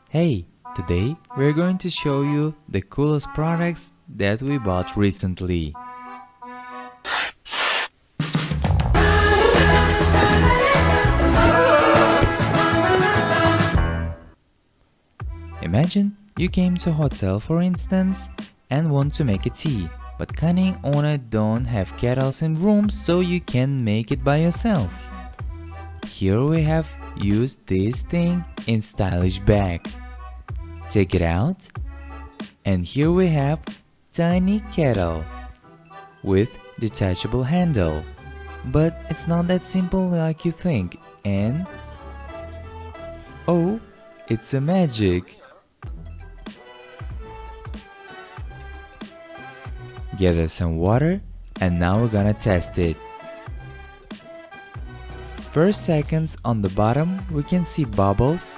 Hey, today we're going to show you the coolest products that we bought recently. Imagine you came to a hotel, for instance, and want to make a tea, but cunning owner don't have kettles in rooms, so you can make it by yourself. Here we have used this thing in stylish bag. Take it out, and here we have tiny kettle with detachable handle. But it's not that simple like you think, and oh, it's a magic. Gather some water, and now we're gonna test it. First seconds on the bottom we can see bubbles,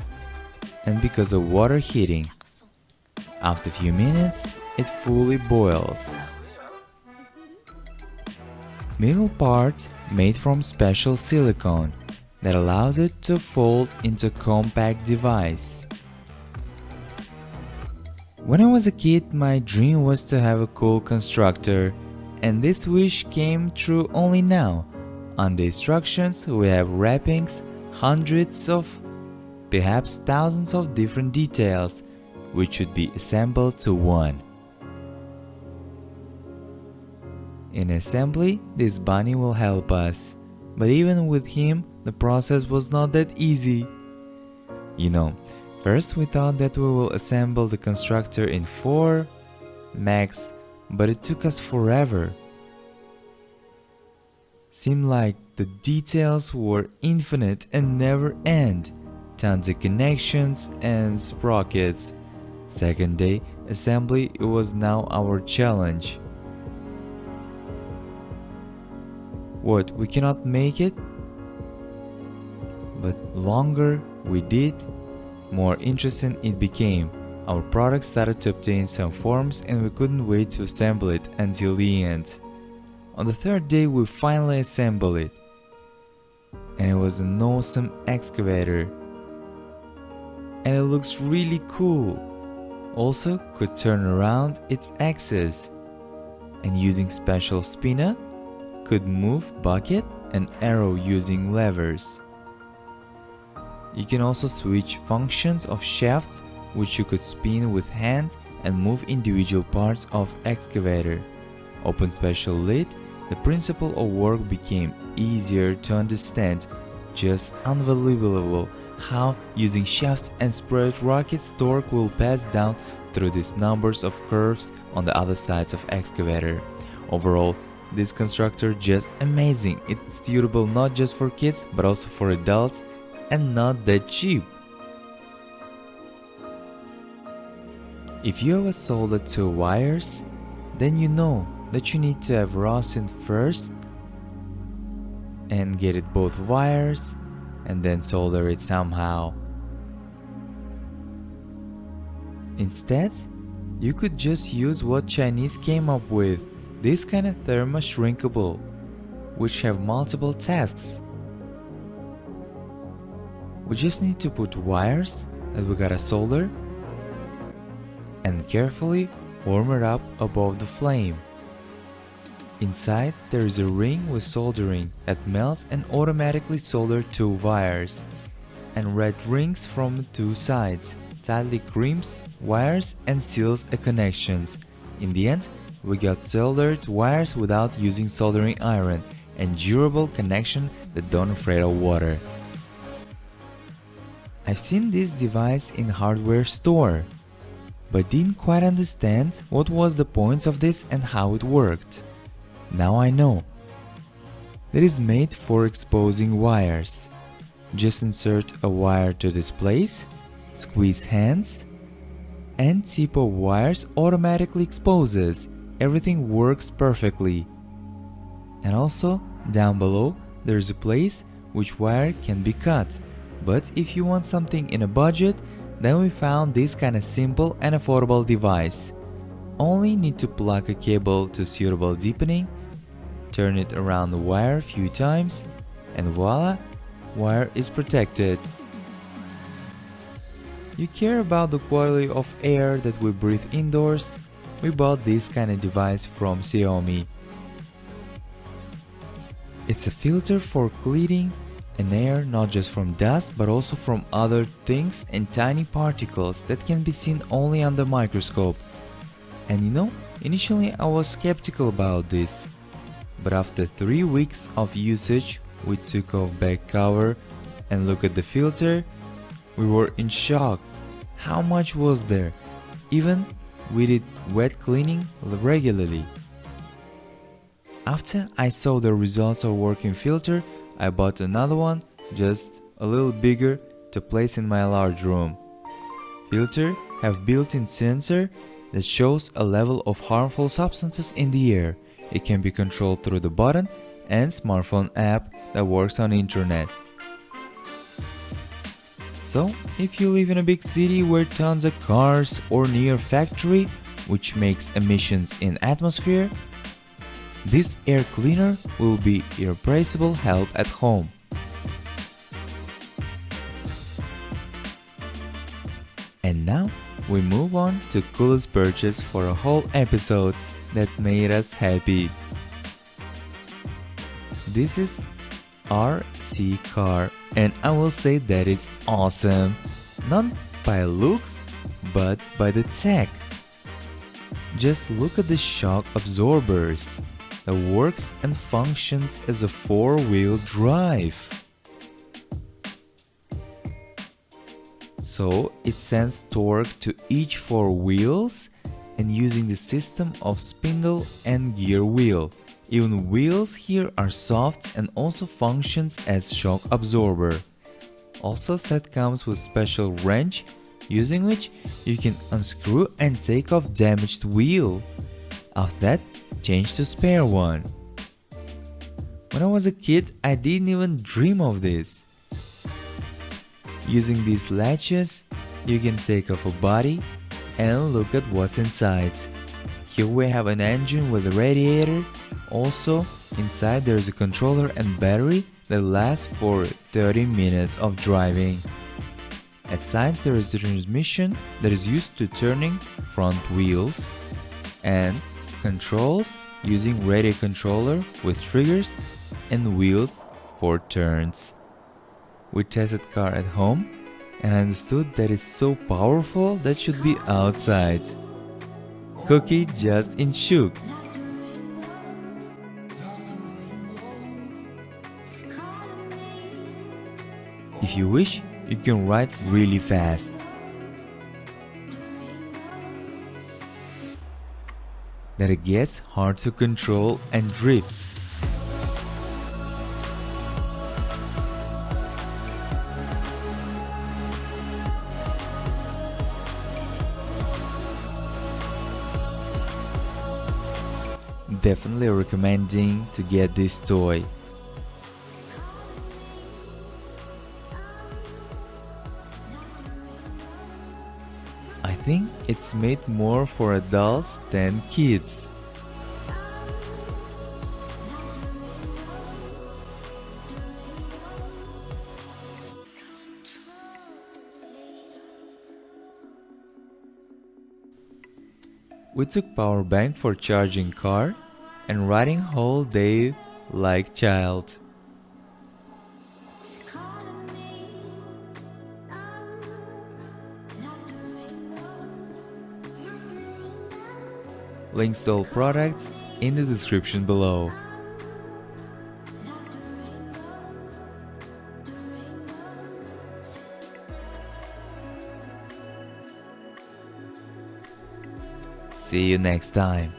and because of water heating. After a few minutes it fully boils. Middle part made from special silicone that allows it to fold into a compact device. When I was a kid, my dream was to have a cool constructor, and this wish came true only now. On the instructions we have wrappings, hundreds of, perhaps thousands of different details, which should be assembled to one. In assembly, this bunny will help us, but even with him, the process was not that easy. First we thought that we will assemble the constructor in 4 max, but it took us forever. Seemed like the details were infinite and never end. Tons of connections and sprockets. Second day assembly, it was now our challenge. What, we cannot make it? But longer we did, more interesting it became. Our product started to obtain some forms and we couldn't wait to assemble it until the end. On the third day we finally assembled it. And it was an awesome excavator. And it looks really cool. Also could turn around its axis. And using special spinner, could move bucket and arrow using levers. You can also switch functions of shaft, which you could spin with hand and move individual parts of excavator. Open special lid, the principle of work became easier to understand. Just unbelievable how using shafts and spread rockets torque will pass down through these numbers of curves on the other sides of excavator. Overall, this constructor just amazing. It's suitable not just for kids but also for adults, and not that cheap. If you ever soldered 2 wires, then you know that you need to have rosin first and get it both wires and then solder it somehow. Instead, you could just use what Chinese came up with, this kind of thermo-shrinkable, which have multiple tasks. We just need to put wires that we gotta solder and carefully warm it up above the flame. Inside there is a ring with soldering that melts and automatically solder 2 wires, and red rings from 2 sides tightly crimps wires and seals the connections. In the end, we got soldered wires without using soldering iron and durable connection that don't afraid of water. I've seen this device in hardware store, but didn't quite understand what was the point of this and how it worked. Now I know. It is made for exposing wires. Just insert a wire to this place, squeeze hands, and tip of wires automatically exposes. Everything works perfectly. And also, down below, there is a place which wire can be cut. But if you want something in a budget, then we found this kind of simple and affordable device. Only need to plug a cable to suitable deepening, turn it around the wire a few times, and voila, wire is protected. you care about the quality of air that we breathe indoors, we bought this kind of device from Xiaomi. It's a filter for cleaning and air not just from dust but also from other things and tiny particles that can be seen only under microscope. And you know, initially I was skeptical about this, but after 3 weeks of usage, we took off back cover and looked at the filter. We were in shock. How much was there? Even we did wet cleaning regularly. After I saw the results of working filter, I bought another one, just a little bigger, to place in my large room. Filter have built-in sensor that shows a level of harmful substances in the air. It can be controlled through the button and smartphone app that works on internet. So, if you live in a big city where tons of cars or near factory, which makes emissions in atmosphere, this air cleaner will be irreplaceable help at home. And now we move on to coolest purchase for a whole episode that made us happy. This is RC car, and I will say that it's awesome, not by looks but by the tech. Just look at the shock absorbers that works and functions as a 4-wheel drive. So it sends torque to each 4 wheels and using the system of spindle and gear wheel. Even wheels here are soft and also functions as shock absorber. Also set comes with special wrench, using which you can unscrew and take off damaged wheel. After that, change to spare one. When I was a kid, I didn't even dream of this. Using these latches, you can take off a body and look at what's inside. Here we have an engine with a radiator. Also, inside there is a controller and battery that lasts for 30 minutes of driving. At sides there is the transmission that is used to turning front wheels and controls using radio controller with triggers and wheels for turns. We tested car at home and understood that it's so powerful that should be outside. Cookie just in shook. If you wish, you can ride really fast. That it gets hard to control and drifts. Definitely recommending to get this toy. I think it's made more for adults than kids. We took power bank for charging car and riding whole day like child. Links to all products in the description below. See you next time.